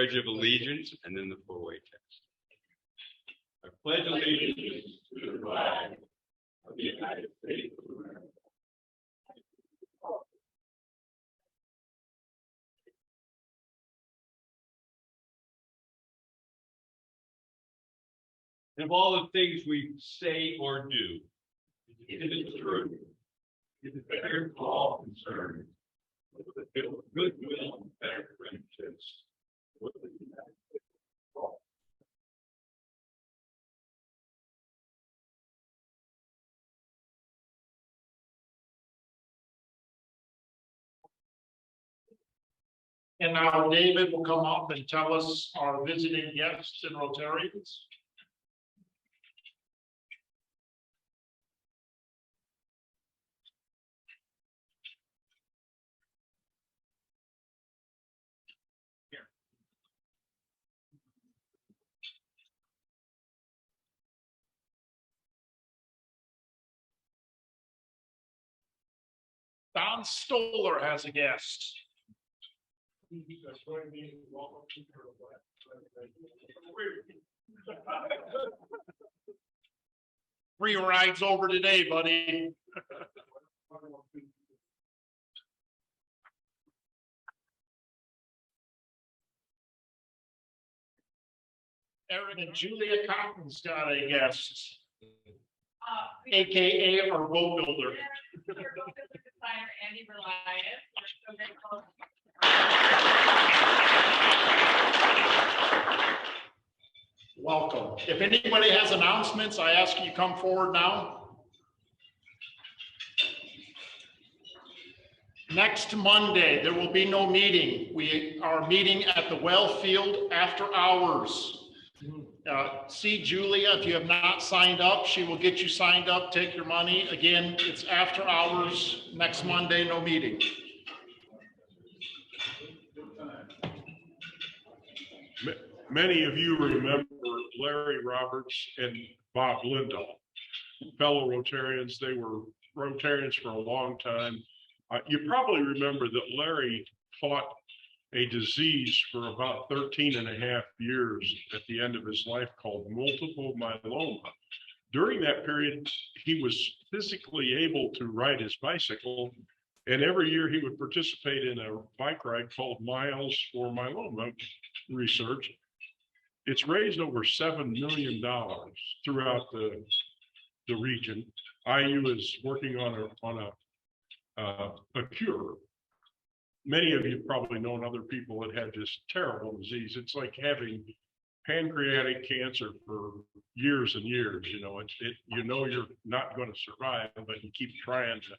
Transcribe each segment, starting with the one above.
Pledge of Allegiance and then the four-way test. I pledge allegiance to the flag of the United States of America. And of all the things we say or do, it is true. It is better to all concerned with the goodwill and better friendships with the United States. And now David will come up and tell us our visiting guests and Rotarians. Don Stoller has a guest. Free rides over today, buddy. Aaron and Julia Cotton's got a guest. AKA our boat builder. Andy Reliance. Welcome. If anybody has announcements, I ask you come forward now. Next Monday, there will be no meeting. We are meeting at the well field after hours. See Julia, if you have not signed up, she will get you signed up, take your money. Again, it's after hours, next Monday, no meeting. Many of you remember Larry Roberts and Bob Lindahl, fellow Rotarians. They were Rotarians for a long time. You probably remember that Larry fought a disease for about 13 and a half years at the end of his life called multiple myeloma. During that period, he was physically able to ride his bicycle, and every year he would participate in a bike ride called Miles for Myeloma Research. It's raised over $7 million throughout the region. IU is working on a cure. Many of you probably know other people that had this terrible disease. It's like having pancreatic cancer for years and years. You know, you're not going to survive, but you keep trying to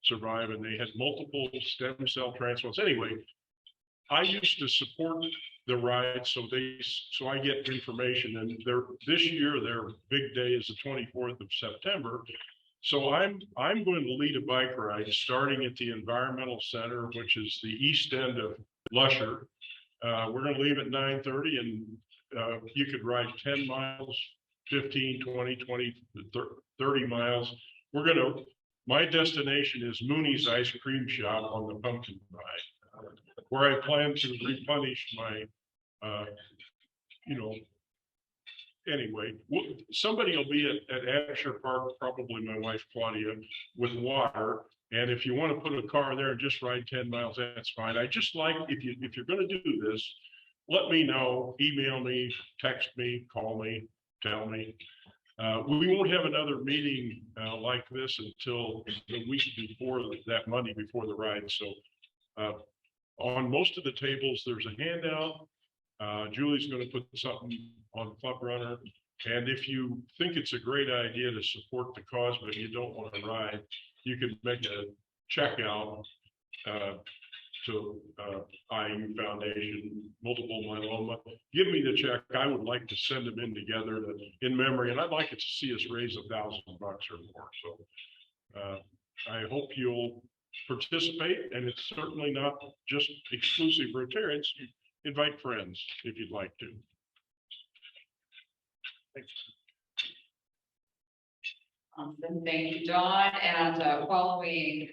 survive. And they had multiple stem cell transplants. Anyway, I used to support the ride, so I get information. And this year their big day is the 24th of September. So I'm going to lead a bike ride starting at the Environmental Center, which is the east end of Lusher. We're going to leave at 9:30, and you could ride 10 miles, 15, 20, 30 miles. My destination is Mooney's Ice Cream Shop on the Pumpkin Ride, where I plan to replenish my, anyway, somebody will be at Asher Park, probably my wife Claudia, with water. And if you want to put a car there and just ride 10 miles, that's fine. I just like, if you're going to do this, let me know, email me, text me, call me, tell me. We won't have another meeting like this until the week before that Monday before the ride. So on most of the tables, there's a handout. Julie's going to put something on Club Runner. And if you think it's a great idea to support the cause, but you don't want to ride, you can make a check out to IU Foundation, multiple myeloma. Give me the check. I would like to send them in together in memory, and I'd like it to see us raise $1,000 or more. So I hope you'll participate, and it's certainly not just exclusive Rotarians. You invite friends if you'd like to. Thanks. Thank you, Don. And following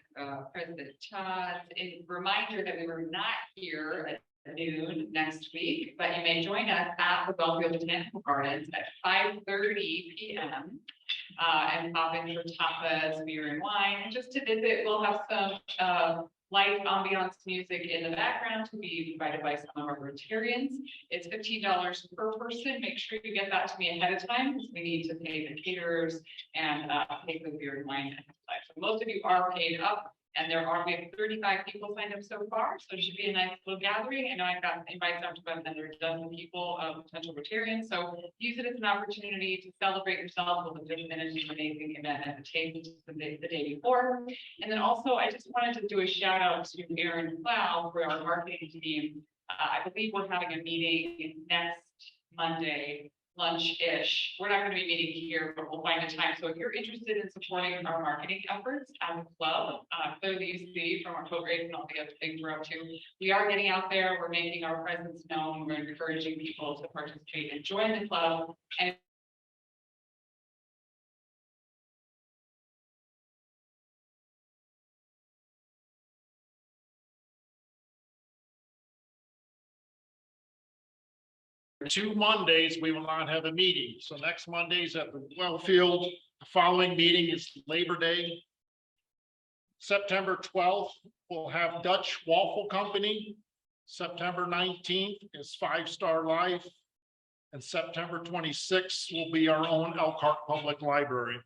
President Todd's reminder that we were not here at noon next week, but you may join us at the Bellfield Botanical Gardens at 5:30 p.m. And pop in for tapas, beer and wine, just to visit. We'll have some light ambiance music in the background to be provided by some of our Rotarians. It's $15 per person. Make sure you get that to me ahead of time because we need to pay the caterers and pay for the beer and wine ahead of time. So most of you are paid up. And we have 35 people signed up so far, so it should be a nice little gathering. I know I've got invites out to about another dozen people, potential Rotarians, so use it as an opportunity to celebrate yourself with a just finished amazing event at the table the day before. And then also, I just wanted to do a shout out to Aaron Plow for our marketing team. I believe we're having a meeting next Monday, lunch-ish. We're not going to be meeting here, but we'll find a time. So if you're interested in supporting our marketing efforts as a club, clearly you see from our code rates and all the other things we're up to, we are getting out there. We're making our presence known. We're encouraging people to participate and join the club. And Two Mondays, we will not have a meeting. So next Monday's at the well field. The following meeting is Labor Day. September 12th, we'll have Dutch Waffle Company. September 19th is 5 Star Life. And September 26th will be our own Elkhart Public Library.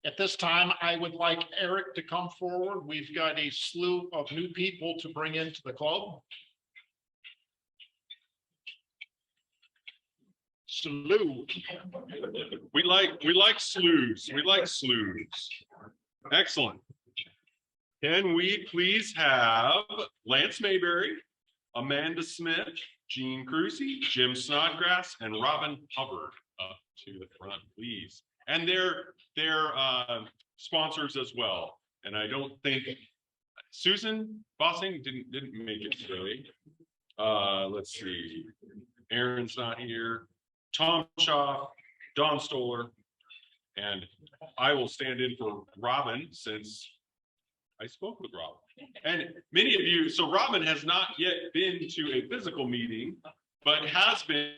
At this time, I would like Eric to come forward. We've got a slew of new people to bring into the club. Slew. We like slews. We like slews. Excellent. Can we please have Lance Mayberry, Amanda Smith, Gene Cruzy, Jim Snodgrass, and Robin Hubbard up to the front, please. And they're sponsors as well. And I don't think Susan Bossing didn't make it today. Let's see. Aaron's not here. Tom Shaw, Don Stoller, and I will stand in for Robin since I spoke with Robin. And many of you, so Robin has not yet been to a physical meeting, but has been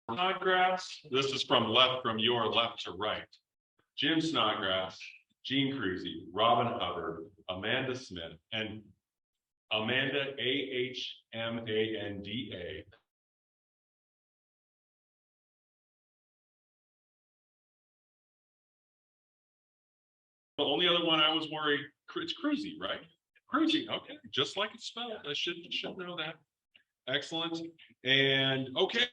Snodgrass. This is from your left to right. Jim Snodgrass, Gene Cruzy, Robin Hubbard, Amanda Smith, and Amanda AHMANDA. The only other one I was worried, it's Cruzy, right? Cruzy, okay, just like it's spelled. I should know that. Excellent. And okay.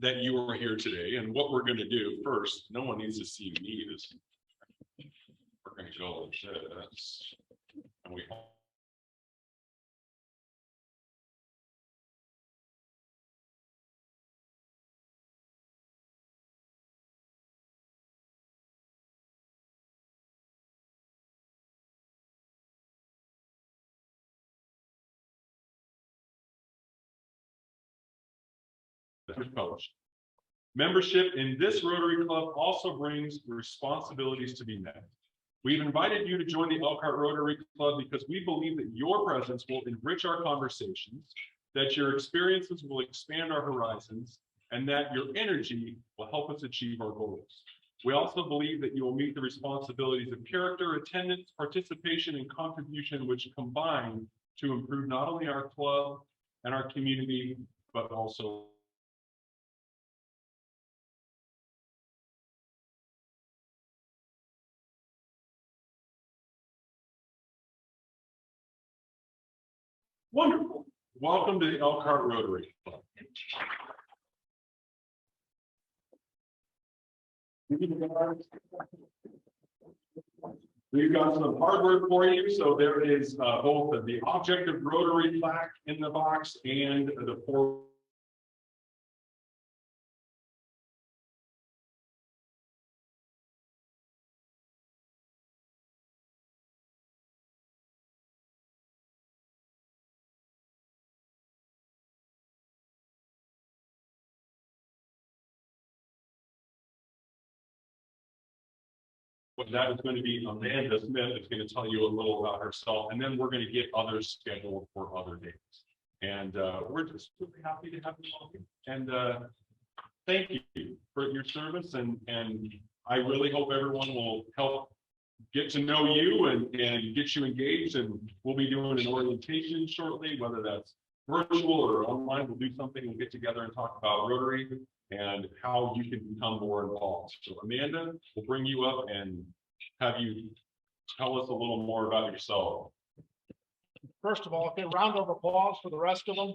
That you are here today, and what we're going to do first, no one needs to see me this. We're going to go like this, and we published. Membership in this Rotary Club also brings responsibilities to be met. We've invited you to join the Elkhart Rotary Club because we believe that your presence will enrich our conversations, that your experiences will expand our horizons, and that your energy will help us achieve our goals. We also believe that you will meet the responsibilities of character, attendance, participation, and contribution, which combine to improve not only our club and our community, but also wonderful. Welcome to the Elkhart Rotary Club. We've got some hardware for you. So there is both the object of Rotary plaque in the box and the four But that is going to be Amanda Smith is going to tell you a little about herself, and then we're going to get others scheduled for other days. And we're just really happy to have you all here. And thank you for your service, and I really hope everyone will help get to know you and get you engaged. And we'll be doing an orientation shortly, whether that's virtual or online. We'll do something. We'll get together and talk about Rotary and how you can become more involved. So Amanda, we'll bring you up and have you tell us a little more about yourself. First of all, okay, round of applause for the rest of them.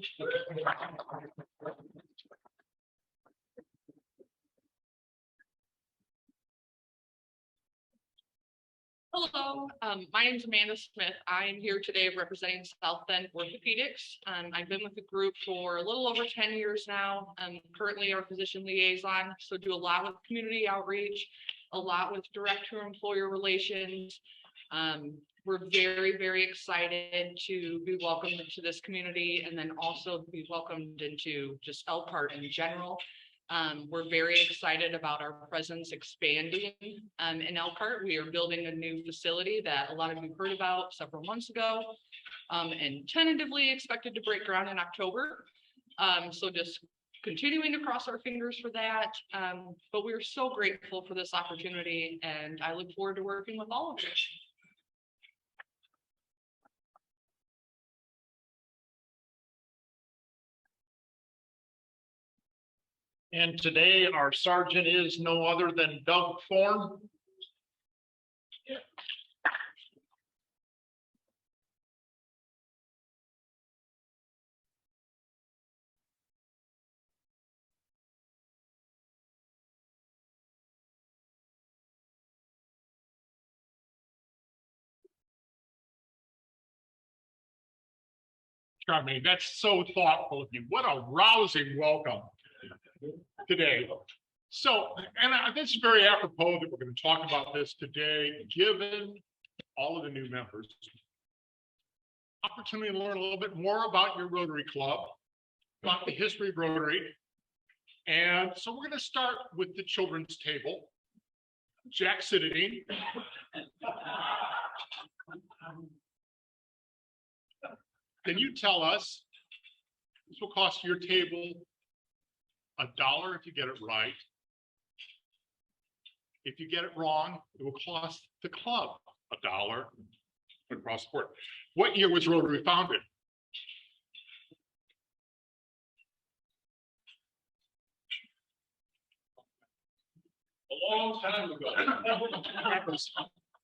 Hello, my name is Amanda Smith. I am here today representing South Bend Orthopedics. I've been with the group for a little over 10 years now. I'm currently our physician liaison, so do a lot with community outreach, a lot with direct to employer relations. We're very, very excited to be welcomed into this community and then also be welcomed into just ELKR in general. We're very excited about our presence expanding in ELKR. We are building a new facility that a lot of you heard about several months ago and tentatively expected to break ground in October. So just continuing to cross our fingers for that. But we're so grateful for this opportunity and I look forward to working with all of you. And today our sergeant is no other than Doug Thorne. I mean, that's so thoughtful of you. What a rousing welcome today. So, and this is very apropos that we're going to talk about this today, given all of the new members. Opportunity to learn a little bit more about your Rotary Club, about the history of Rotary. And so we're going to start with the children's table. Jack Citadine. Can you tell us, this will cost your table $1 if you get it right. If you get it wrong, it will cost the club $1 across the board. What year was Rotary founded? A long time ago. That was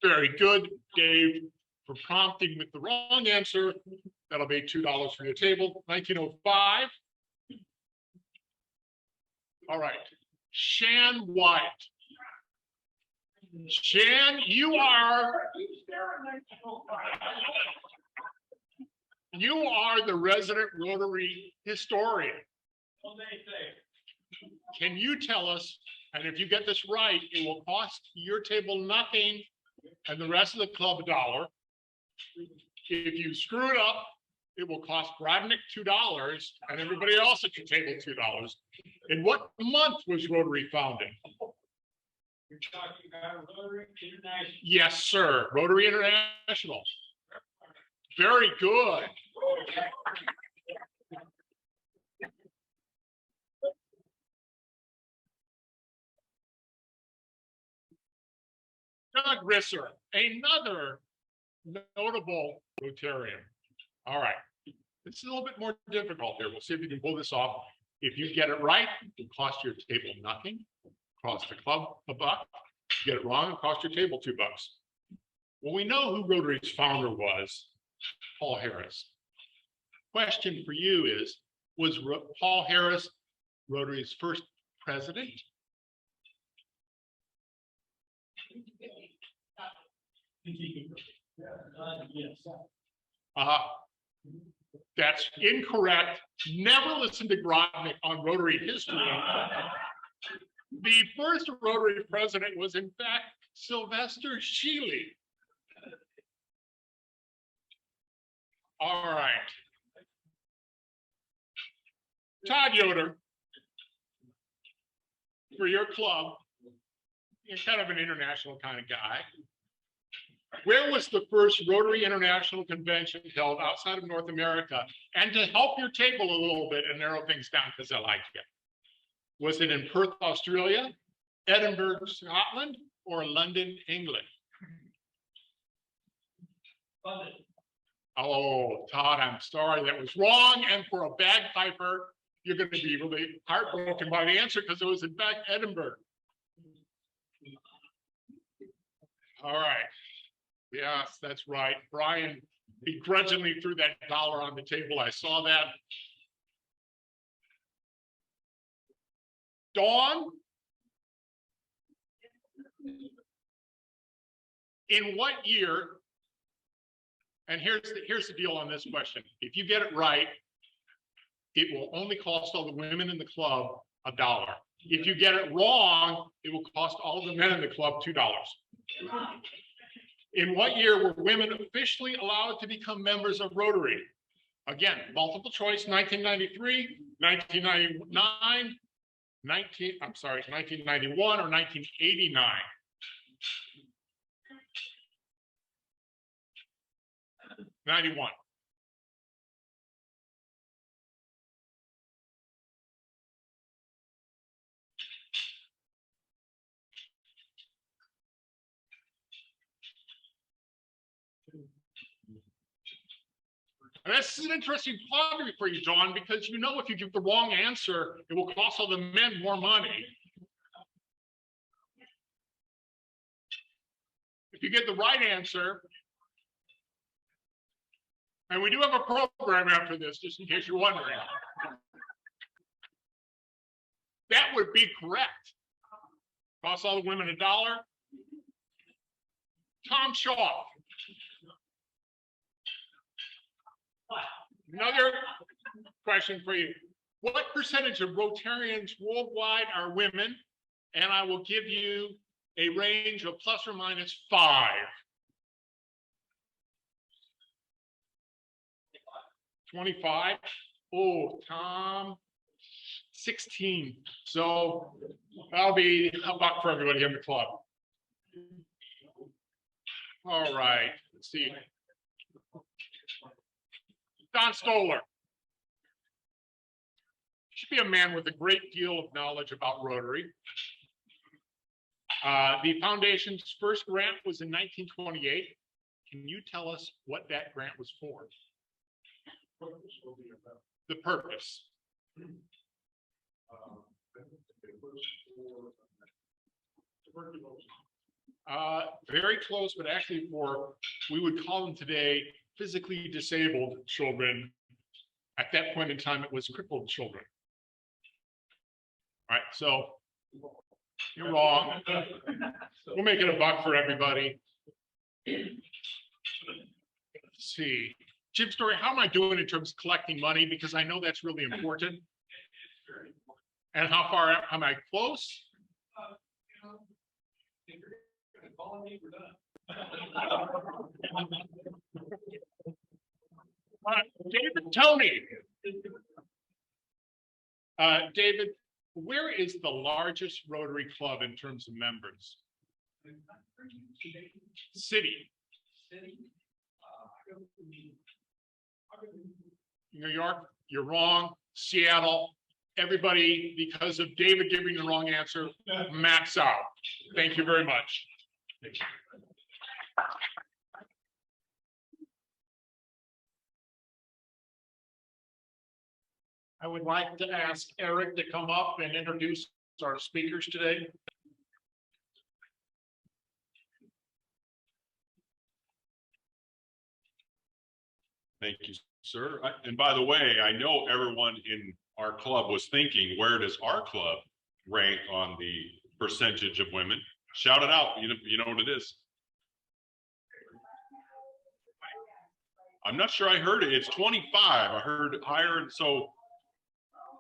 very good, Dave, for prompting with the wrong answer. That'll be $2 for your table. 1905. All right, Shan White. Shan, you are the resident Rotary historian. Can you tell us, and if you get this right, it will cost your table nothing and the rest of the club $1. If you screw it up, it will cost Brodnick $2 and everybody else at your table $2. In what month was Rotary founded? You're talking about Rotary International. Yes, sir. Rotary International. Very good. Doug Risser, another notable Rotarian. All right. It's a little bit more difficult here. We'll see if you can pull this off. If you get it right, it will cost your table nothing. Cost the club $1. Get it wrong, it cost your table $2. Well, we know who Rotary's founder was, Paul Harris. Question for you is, was Paul Harris Rotary's first president? That's incorrect. Never listen to Brodnick on Rotary history. The first Rotary president was, in fact, Sylvester Shealy. All right. Todd Yoder, for your club, You're kind of an international kind of guy. Where was the first Rotary International Convention held outside of North America? And to help your table a little bit and narrow things down, because I like it. Was it in Perth, Australia, Edinburgh, Scotland, or London, England? London. Oh, Todd, I'm sorry, that was wrong. And for a bagpiper, you're going to be really heartbroken by the answer because it was in fact Edinburgh. All right. Yes, that's right. Brian begrudgingly threw that dollar on the table. I saw that. Dawn? In what year? And here's the deal on this question. If you get it right, it will only cost all the women in the club $1. If you get it wrong, it will cost all the men in the club $2. In what year were women officially allowed to become members of Rotary? Again, multiple choice, 1993, 1999, 1991, or 1989. '91. And this is an interesting quandary for you, John, because you know if you give the wrong answer, it will cost all the men more money. If you get the right answer, and we do have a program after this, just in case you're wondering, that would be correct. Cost all the women $1. Tom Shaw. Another question for you. What percentage of Rotarians worldwide are women? And I will give you a range of plus or minus 5. 25. Oh, Tom, 16. So that'll be $1 for everybody in the club. All right, let's see. Don Stoller. Should be a man with a great deal of knowledge about Rotary. The foundation's first grant was in 1928. Can you tell us what that grant was for? The purpose. Very close, but actually for, we would call them today, physically disabled children. At that point in time, it was crippled children. All right, so you're wrong. We'll make it $1 for everybody. Let's see. Jim Story, how am I doing in terms of collecting money? Because I know that's really important. And how far am I close? David Tony. David, where is the largest Rotary club in terms of members? City. New York, you're wrong. Seattle, everybody, because of David giving the wrong answer, max out. Thank you very much. I would like to ask Eric to come up and introduce our speakers today. Thank you, sir. And by the way, I know everyone in our club was thinking, where does our club rank on the percentage of women? Shout it out. You know what it is. I'm not sure I heard it. It's 25. I heard higher. And so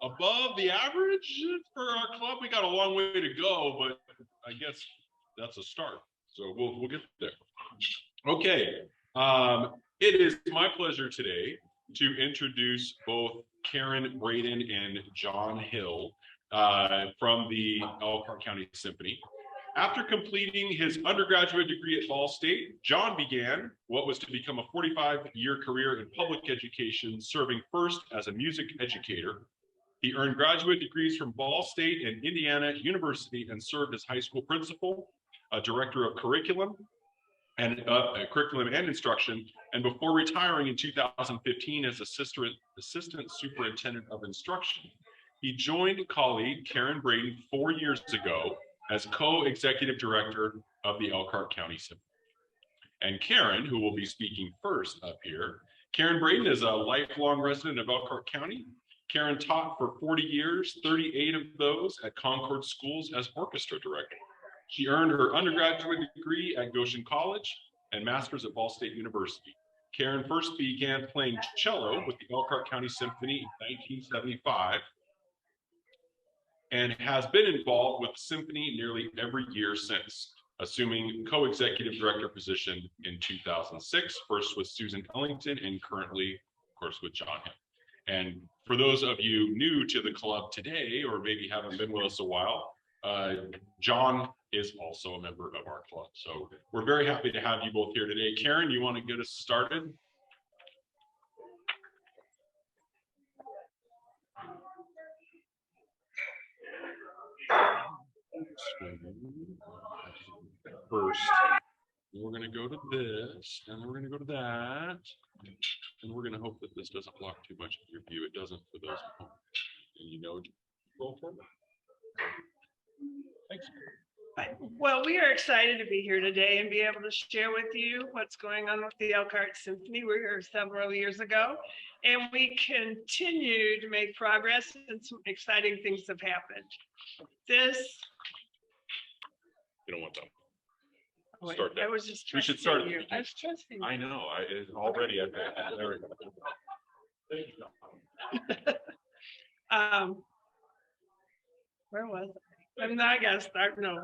above the average for our club, we got a long way to go, but I guess that's a start. So we'll get there. Okay. It is my pleasure today to introduce both Karen Braden and John Hill from the ELKR County Symphony. After completing his undergraduate degree at Ball State, John began what was to become a 45-year career in public education, serving first as a music educator. He earned graduate degrees from Ball State and Indiana University and served as high school principal, director of curriculum and instruction. And before retiring in 2015 as assistant superintendent of instruction, he joined colleague Karen Braden 4 years ago as co-executive director of the Elkhart County Symphony. And Karen, who will be speaking first up here, Karen Braden is a lifelong resident of Elkhart County. Karen taught for 40 years, 38 of those at Concord Schools as orchestra director. She earned her undergraduate degree at Goshen College and master's at Ball State University. Karen first began playing cello with the Elkhart County Symphony in 1975 and has been involved with the symphony nearly every year since, assuming co-executive director position in 2006, first with Susan Ellington and currently, of course, with John Hill. And for those of you new to the club today, or maybe haven't been with us a while, John is also a member of our club. So we're very happy to have you both here today. Karen, you want to get us started? First, we're going to go to this, and then we're going to go to that, and we're going to hope that this doesn't block too much of your view. It doesn't for those at home. And you know, roll forward. Thanks. Well, we are excited to be here today and be able to share with you what's going on with the Elkhart Symphony. We were here several years ago, and we continue to make progress, and some exciting things have happened. This. You don't want that. Oh, wait, Start that. I was just We should trusting start. you. I was trusting you. I know. Already. There we go. Where was I? I'm not gonna start. No.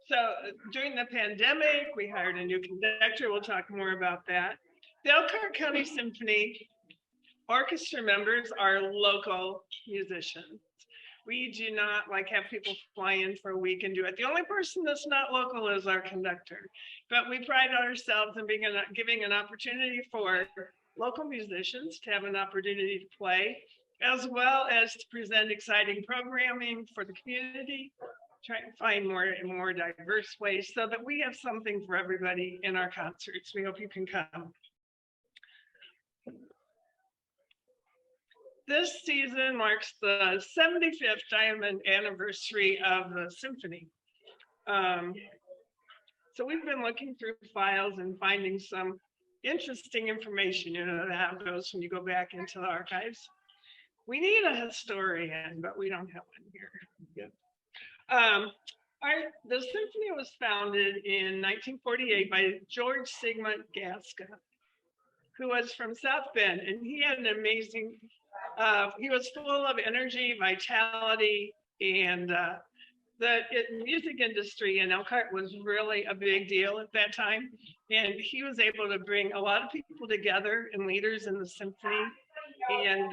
So during the pandemic, we hired a new conductor. We'll talk more about that. The Elkhart County Symphony orchestra members are local musicians. We do not have people fly in for a week and do it. The only person that's not local is our conductor. But we pride ourselves in giving an opportunity for local musicians to have an opportunity to play, as well as to present exciting programming for the community, try to find more and more diverse ways so that we have something for everybody in our concerts. We hope you can come. This season marks the 75th diamond anniversary of the symphony. So we've been looking through files and finding some interesting information, that goes when you go back into the archives. We need a historian, but we don't have one here. The symphony was founded in 1948 by George Sigmund Gaska, who was from South Bend, and he had an amazing, he was full of energy, vitality, and the music industry in Elkhart was really a big deal at that time. And he was able to bring a lot of people together and leaders in the symphony. And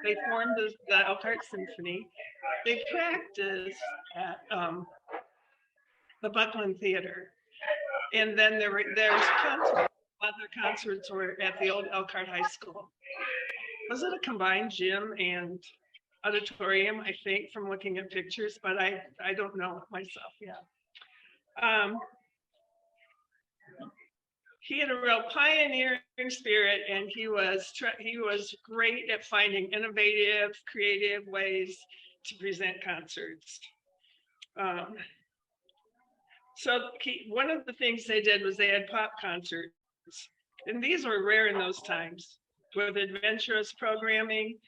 they formed the Elkhart Symphony. They practiced at the Buckland Theater. And then there's concerts. Other concerts were at the old Elkhart High School. Was it a combined gym and auditorium, I think, from looking at pictures, but I don't know myself yet. He had a real pioneering spirit, and he was great at finding innovative, creative ways to present concerts. So one of the things they did was they had pop concerts, and these were rare in those times, with adventurous programming.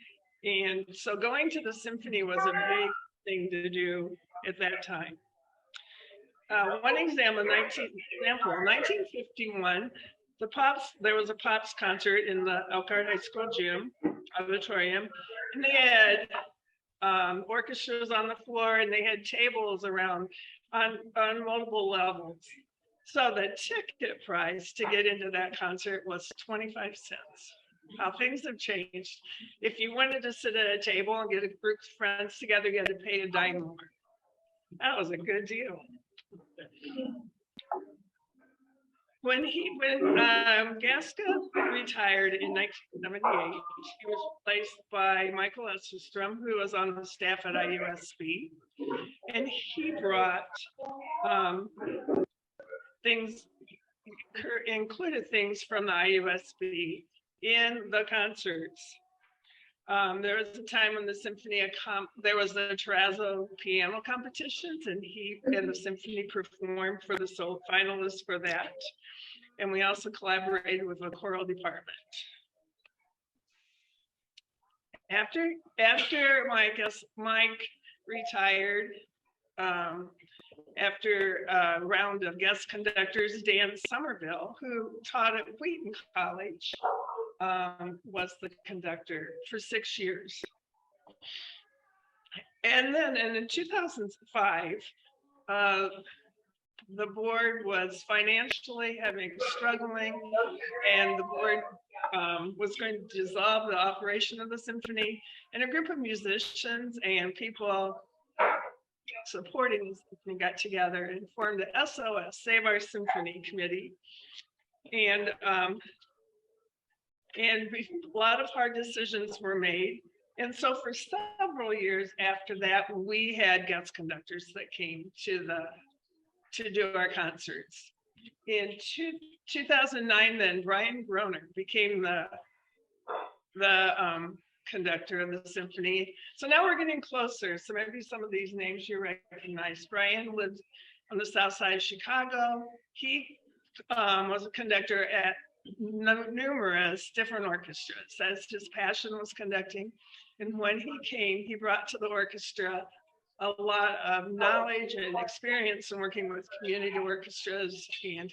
And so going to the symphony was a big thing to do at that time. One example, 1951, there was a Pops concert in the Elkhart High School gym auditorium, and they had orchestras on the floor, and they had tables around on multiple levels. So the ticket price to get into that concert was 25 cents. how things have changed. If you wanted to sit at a table and get a group of friends together, you had to pay a dime more. That was a good deal. When Gaska retired in 1978, he was replaced by Michael Esselstrom, who was on the staff at IUSB. And he brought things, included things from the IUSB in the concerts. There was a time when the symphony, there was the terrazzo piano competitions, and he and the symphony performed for the sole finalists for that. And we also collaborated with the choral department. After Mike retired, after a round of guest conductors, Dan Somerville, who taught at Wheaton College, was the conductor for 6 years. And then in 2005, the board was financially struggling, and the board was going to dissolve the operation of the symphony. And a group of musicians and people supporting the symphony got together and formed the SOS, Save Our Symphony Committee. And a lot of hard decisions were made. And so for several years after that, we had guest conductors that came to do our concerts. In 2009, then Brian Groner became the conductor of the symphony. So now we're getting closer. So maybe some of these names you recognize. Brian lived on the south side of Chicago. He was a conductor at numerous different orchestras, as his passion was conducting. And when he came, he brought to the orchestra a lot of knowledge and experience in working with community orchestras, and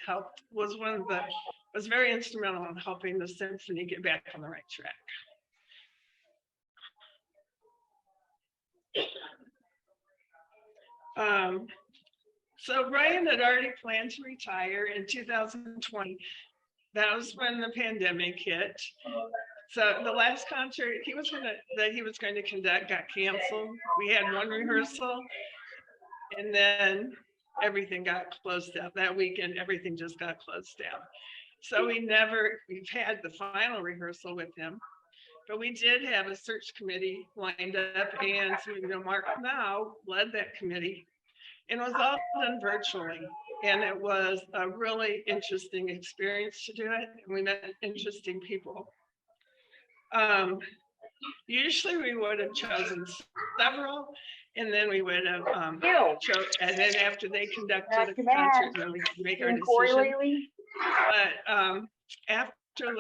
was very instrumental in helping the symphony get back on the right track. So Brian had already planned to retire in 2020. That was when the pandemic hit. So the last concert that he was going to conduct got canceled. We had one rehearsal, and then everything got closed down. That weekend, everything just got closed down. So we've had the final rehearsal with him, but we did have a search committee lined up, and so, Mark now led that committee, and it was all done virtually. And it was a really interesting experience to do it. And we met interesting people. Usually we would have chosen several, and then we would have and then after they conducted the concert, then we could make our decision. But after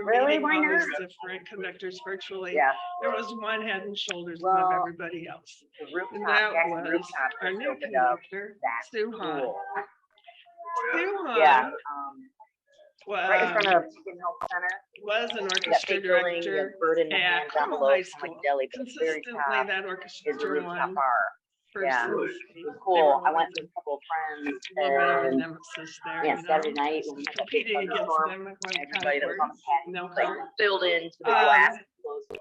meeting all these different conductors virtually, there was one head and shoulders above everybody else. And that was our new conductor, Stu Hahn. Stu Hahn right in front of Chicken Health Center. Was an orchestra director at Carmel High School. Consistently, that orchestra won. Yeah, it was cool. I went with a couple of friends, and Saturday night when we competing against them, everybody that was on the patio, like filled into the glass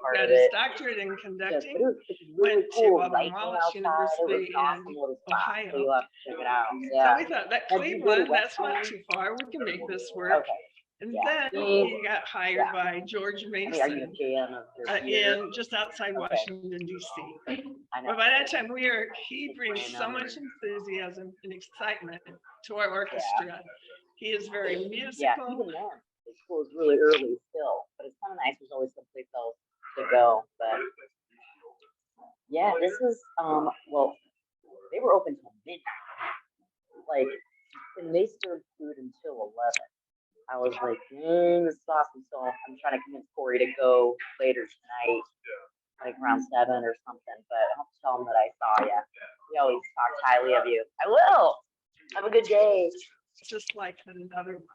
part got of his it. doctorate in conducting. It was really Went cool. to Like, Wallace University awesome in little spot, Ohio. so you'll have to check it out. So Yeah. we thought that Have you been to Cleveland, that's West not Point? too far. We can make this work. Okay. And Yeah. then he got hired Yeah. by George I mean, are you Mason a fan of their beer? in just outside Okay. Washington, D.C. I know. But by that time, he brings so much enthusiasm and excitement to our orchestra. He is very Yeah, musical. even then, the school is really early still, but it's kind of nice. There's always someplace else to go. But yeah, this is well, they were open till midnight, like, and they served food until 11. I was like, this is awesome. So I'm trying to convince Corey to go later tonight, like around 7 or something. But I have to tell him that I saw you. He always talks highly of you. I will. Have a good day. Just like another one.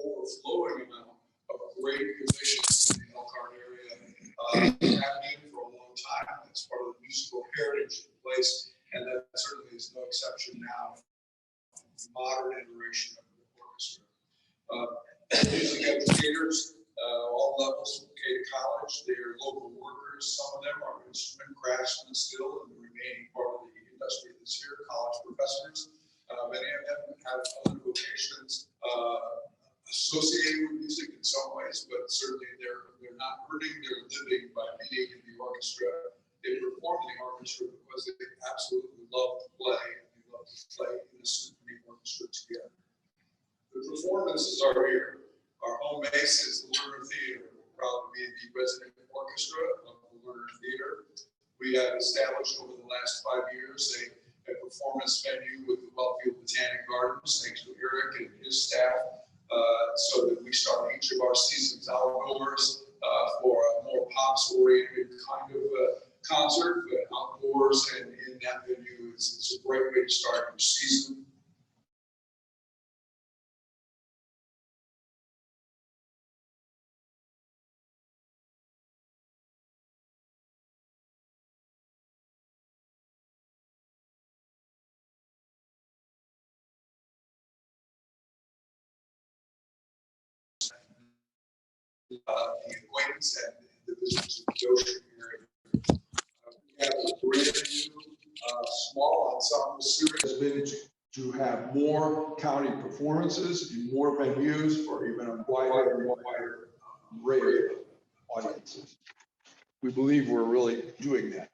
overflowing amount of great musicians in the ELKR area. Have been for a long time. That's part of the musical heritage of the place, and that certainly is no exception now. The modern iteration of the orchestra. Music educators, all levels from K to college, they are local workers. Some of them are instrument craftsmen still, and the remaining part of the industry this year, college professors. Many of them have other vocations associated with music in some ways, but certainly they're not earning their living by being in the orchestra. They perform in the orchestra because they absolutely love to play, and they love to play in a symphony orchestra together. The performances are here. Our home base is the Lerner Theater. We're proud to be the resident orchestra of the Lerner Theater. We have established over the last 5 years a performance venue with the Wellfield Botanic Gardens, thanks to Eric and his staff, so that we start each of our seasons outdoors for a more pops-oriented kind of concert, but outdoors and in that venue. It's a great way to start your season. The acquaintance and the business of the ocean area. We have a brand new small ensemble series has been to have more county performances in more venues for even a wider and wider array of audiences. We believe we're really doing that.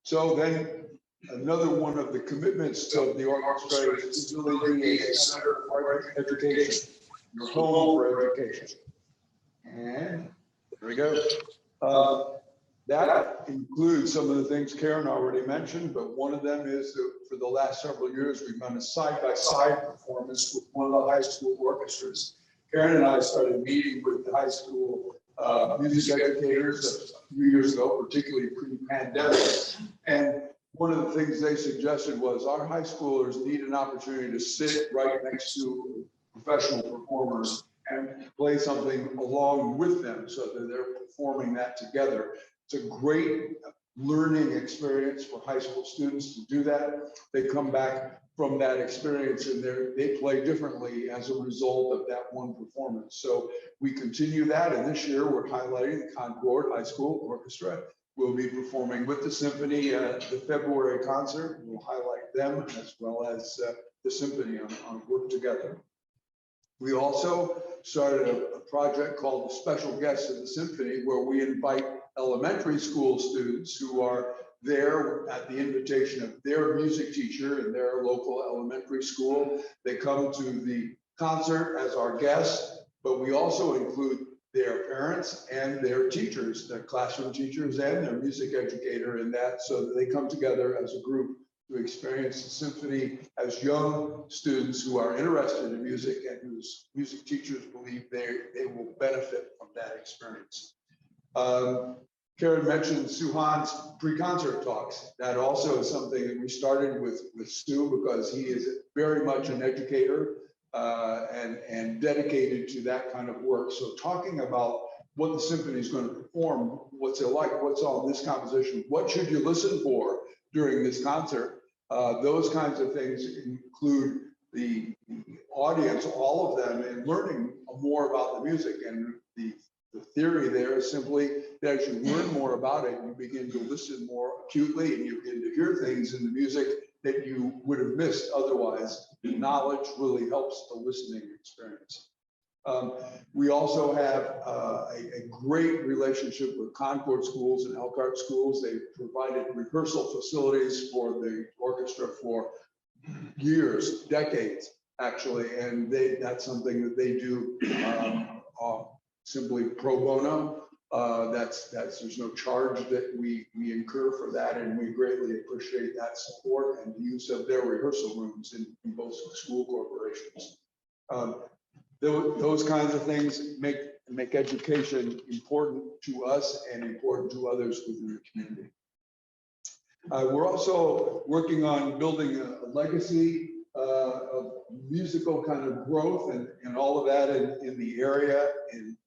So then another one of the commitments of the orchestra is to really be a center for education, your home for education. And there we go. That includes some of the things Karen already mentioned, but one of them is that for the last several years, we've done a side-by-side performance with one of the high school orchestras. Karen and I started meeting with the high school music educators a few years ago, particularly pre-pandemic. And one of the things they suggested was our high schoolers need an opportunity to sit right next to professional performers and play something along with them so that they're performing that together. It's a great learning experience for high school students to do that. They come back from that experience and they play differently as a result of that one performance. So we continue that, and this year we're highlighting the Concord High School Orchestra. We'll be performing with the symphony at the February concert. We'll highlight them as well as the symphony on Work Together. We also started a project called the Special Guests of the Symphony, where we invite elementary school students who are there at the invitation of their music teacher in their local elementary school. They come to the concert as our guests, but we also include their parents and their teachers, their classroom teachers and their music educator in that, so that they come together as a group to experience the symphony as young students who are interested in music and whose music teachers believe they will benefit from that experience. Karen mentioned Suhan's pre-concert talks. That also is something that we started with Sue because he is very much an educator and dedicated to that kind of work. So talking about what the symphony is going to perform, what's it like, what's on this composition, what should you listen for during this concert? Those kinds of things include the audience, all of them, and learning more about the music. And the theory there is simply that as you learn more about it, you begin to listen more acutely and you begin to hear things in the music that you would have missed otherwise. The knowledge really helps the listening experience. We also have a great relationship with Concord schools and Elkhart schools. They've provided rehearsal facilities for the orchestra for years, decades, actually, and that's something that they do simply pro bono. There's no charge that we incur for that, and we greatly appreciate that support and the use of their rehearsal rooms in both school corporations. Those kinds of things make education important to us and important to others within the community. We're also working on building a legacy of musical kind of growth and all of that in the area, in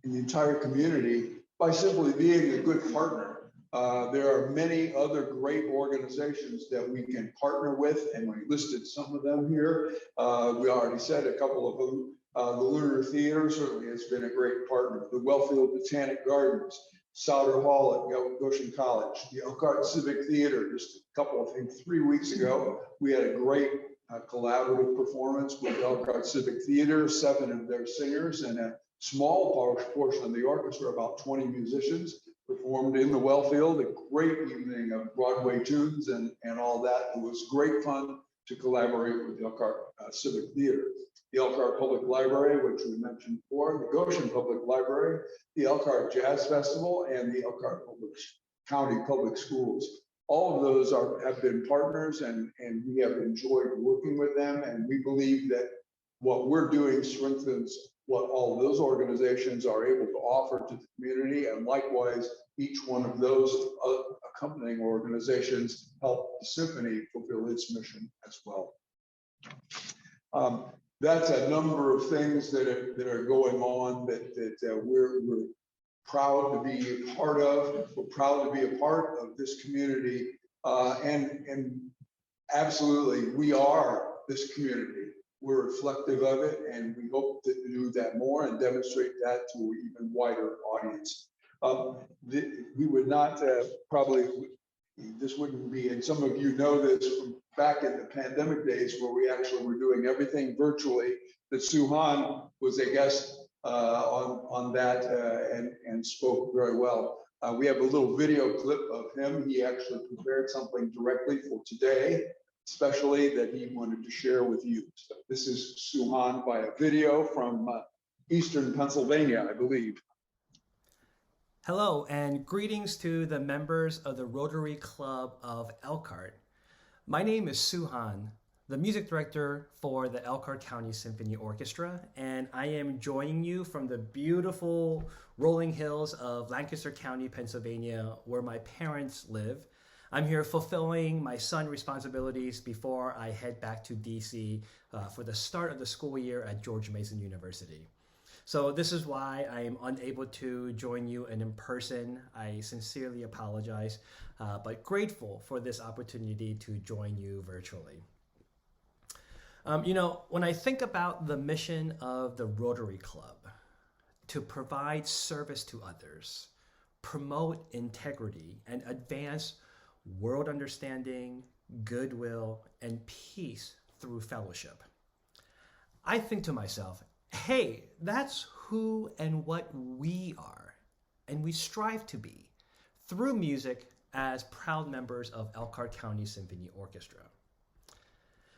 the entire community by simply being a good partner. There are many other great organizations that we can partner with, and we listed some of them here. We already said a couple of them. The Lunar Theater certainly has been a great partner. The Wellfield Botanic Gardens, Souter Hall at Goshen College, the Elkhart Civic Theater. Just a couple of things, 3 weeks ago, we had a great collaborative performance with Elkhart Civic Theater, 7 of their singers and a small portion of the orchestra, about 20 musicians, performed in the Wellfield, a great evening of Broadway tunes and all that. It was great fun to collaborate with the Elkhart Civic Theater. The Elkhart Public Library, which we mentioned before, the Goshen Public Library, the Elkhart Jazz Festival, and the Elkhart County Public Schools. All of those have been partners, and we have enjoyed working with them, and we believe that what we're doing strengthens what all of those organizations are able to offer to the community, and likewise, each one of those accompanying organizations help the symphony fulfill its mission as well. That's a number of things that are going on that we're proud to be a part of. We're proud to be a part of this community, and absolutely, we are this community. We're reflective of it, and we hope to do that more and demonstrate that to an even wider audience. We would not this wouldn't be, and some of you know this from back in the pandemic days where we actually were doing everything virtually, that Suhan was a guest on that and spoke very well. We have a little video clip of him. He actually prepared something directly for today, especially that he wanted to share with you. So this is Suhan by a video from Eastern Pennsylvania, I believe. Hello, and greetings to the members of the Rotary Club of Elkhart. My name is Suhan, the music director for the Elkhart County Symphony Orchestra, and I am joining you from the beautiful rolling hills of Lancaster County, Pennsylvania, where my parents live. I'm here fulfilling my son's responsibilities before I head back to DC for the start of the school year at George Mason University. So this is why I am unable to join you in person. I sincerely apologize, but grateful for this opportunity to join you virtually. When I think about the mission of the Rotary Club, to provide service to others, promote integrity, and advance world understanding, goodwill, and peace through fellowship, I think to myself, hey, that's who and what we are, and we strive to be through music as proud members of Elkhart County Symphony Orchestra.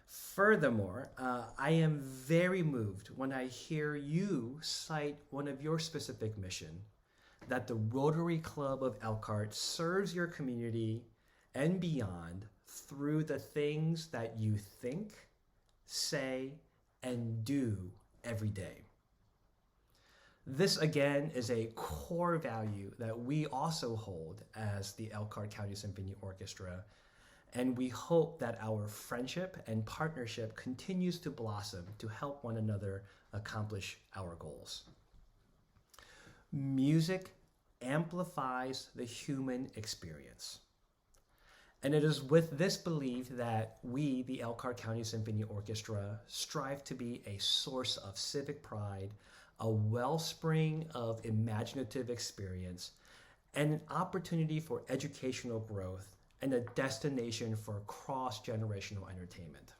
Furthermore, I am very moved when I hear you cite one of your specific mission, that the Rotary Club of Elkhart serves your community and beyond through the things that you think, say, and do every day. This again is a core value that we also hold as the Elkhart County Symphony Orchestra, and we hope that our friendship and partnership continues to blossom to help one another accomplish our goals. Music amplifies the human experience. And it is with this belief that we, the Elkhart County Symphony Orchestra, strive to be a source of civic pride, a wellspring of imaginative experience, and an opportunity for educational growth, and a destination for cross-generational entertainment.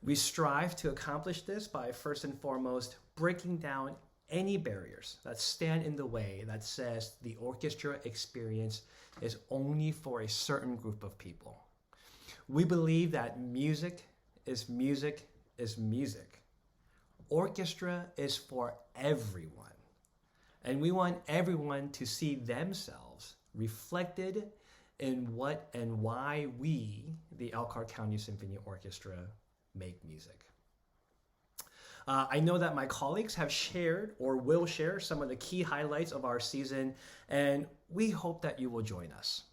We strive to accomplish this by first and foremost breaking down any barriers that stand in the way that says the orchestra experience is only for a certain group of people. We believe that music is music is music. Orchestra is for everyone. And we want everyone to see themselves reflected in what and why we, the Elkhart County Symphony Orchestra, make music. I know that my colleagues have shared or will share some of the key highlights of our season, and we hope that you will join us.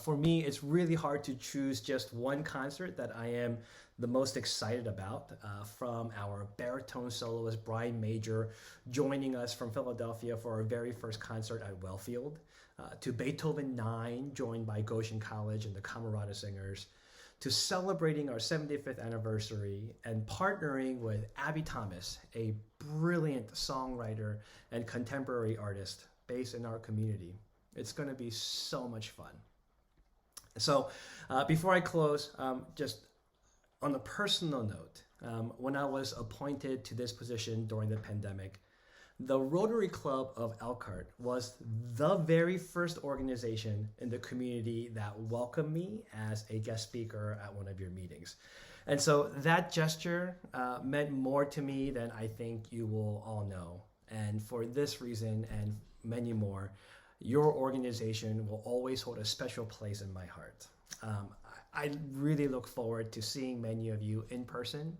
For me, it's really hard to choose just one concert that I am the most excited about, from our baritone soloist Brian Major joining us from Philadelphia for our very first concert at Wellfield, to Beethoven 9 joined by Goshen College and the Camerata Singers, to celebrating our 75th anniversary and partnering with Abby Thomas, a brilliant songwriter and contemporary artist based in our community. It's going to be so much fun. So before I close, just on a personal note, when I was appointed to this position during the pandemic, the Rotary Club of Elkhart was the very first organization in the community that welcomed me as a guest speaker at one of your meetings. And so that gesture meant more to me than I think you will all know. And for this reason and many more, your organization will always hold a special place in my heart. I really look forward to seeing many of you in person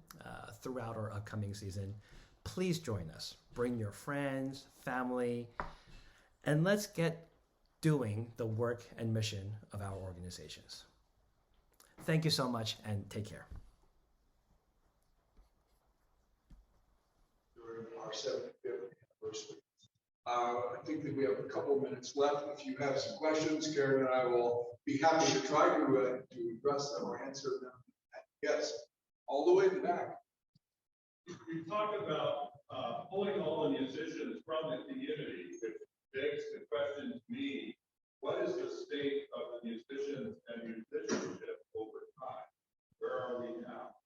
throughout our upcoming season. Please join us. Bring your friends, family, and let's get doing the work and mission of our organizations. Thank you so much and take care. During our 75th anniversary. I think that we have a couple of minutes left. If you have some questions, Karen and I will be happy to try to address them or answer them. Yes, all the way in the back. You talk about pulling all the musicians from the community, which begs the question to me, what is the state of the musicians and musicianship over time? Where are we now?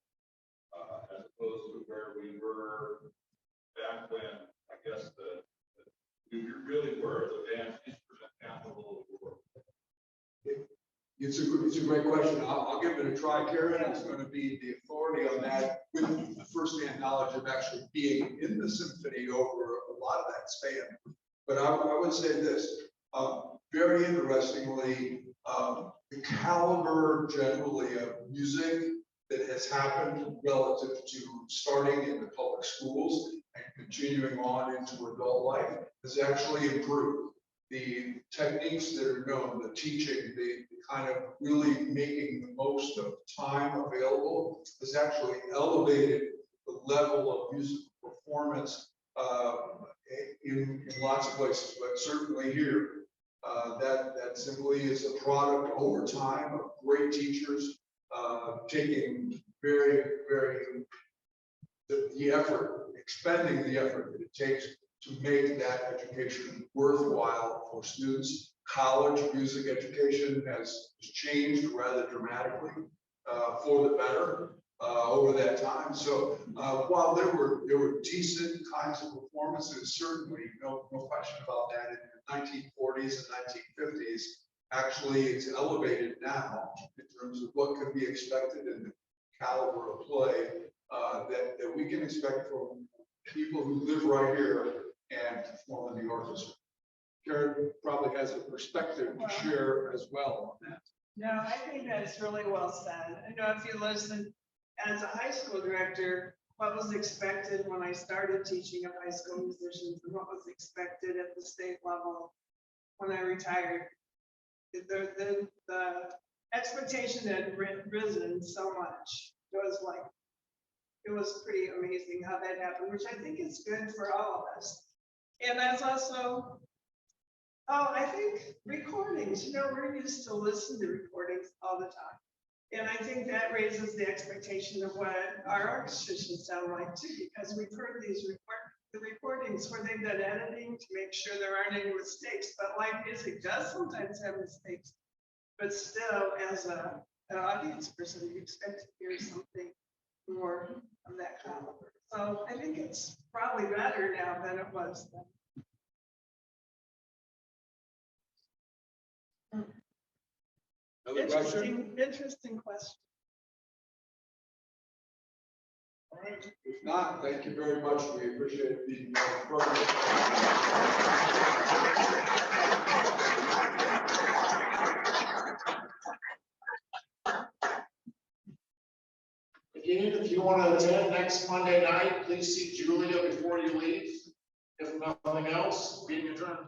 As opposed to where we were back when, I guess, we really were the dance instrument capital of the world. It's a great question. I'll give it a try. Karen is going to be the authority on that with the firsthand knowledge of actually being in the symphony over a lot of that span. But I would say this, very interestingly, the caliber generally of music that has happened relative to starting in the public schools and continuing on into adult life has actually improved. The techniques that are known, the teaching, the kind of really making the most of time available has actually elevated the level of musical performance in lots of places, but certainly here. That simply is a product over time of great teachers taking very, very the effort, expending the effort that it takes to make that education worthwhile for students. College music education has changed rather dramatically for the better over that time. So while there were decent kinds of performances, certainly no question about that in the 1940s and 1950s, actually it's elevated now in terms of what can be expected in the caliber of play that we can expect from people who live right here and perform in the orchestra. Karen probably has a perspective to share as well on that. No, I think that's really well said. I know if you listen, as a high school director, what was expected when I started teaching of high school musicians and what was expected at the state level when I retired. The expectation had risen so much. It was pretty amazing how that happened, which I think is good for all of us. And that's also, I think recordings, we're used to listen to recordings all the time. And I think that raises the expectation of what our orchestra should sound like too, because we've heard the recordings where they've done editing to make sure there aren't any mistakes, but live music does sometimes have mistakes. But still, as an audience person, you expect to hear something more of that caliber. So I think it's probably better now than it was then. Another question? Interesting question. All right, if not, thank you very much. We appreciate the program. If you want to attend next Monday night, please see Julia before you leave. If nothing else, meeting adjourned.